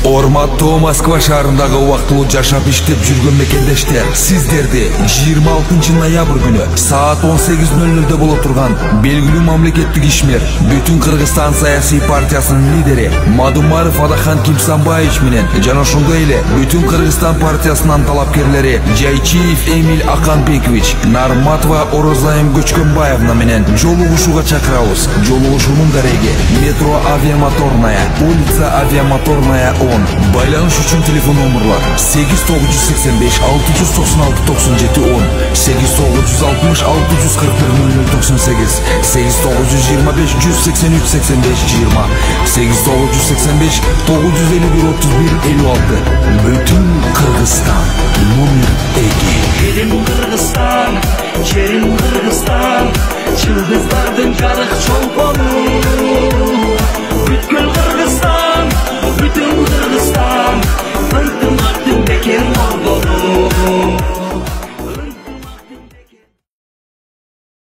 Урматтуу Москва шаарындагы убактылуу жашап иштеп жүргөн мекендештер, сиздерди 26 ноябрь күнү саат 18:00 боло турган белгилүү мамлекеттик ишмер Бүтүн Кыргызстан саясий партиясынын лидери Мадумаров Адахан Кимсанбаевич менен жана ошондой эле Бүтүн Кыргызстан партиясынын талапкерлери Жайчиев Эмиль Аканбекович, Нарматова Орозайым Көчкөнбаевна менен жолугушууга чакырабыз. Жолугушуунун дареги метро авиамоторная, улица авиамоторная 10. Байланыш үчүн телефон номерлар 8985 696 97 10, 8960 641 0098, 8925 183 85 20, 8985 951 31 56. Бүтүн Кыргызстан номер 2. Елим Кыргызстан, жерим Кыргызстан, жылдыздардын жарык чолпону.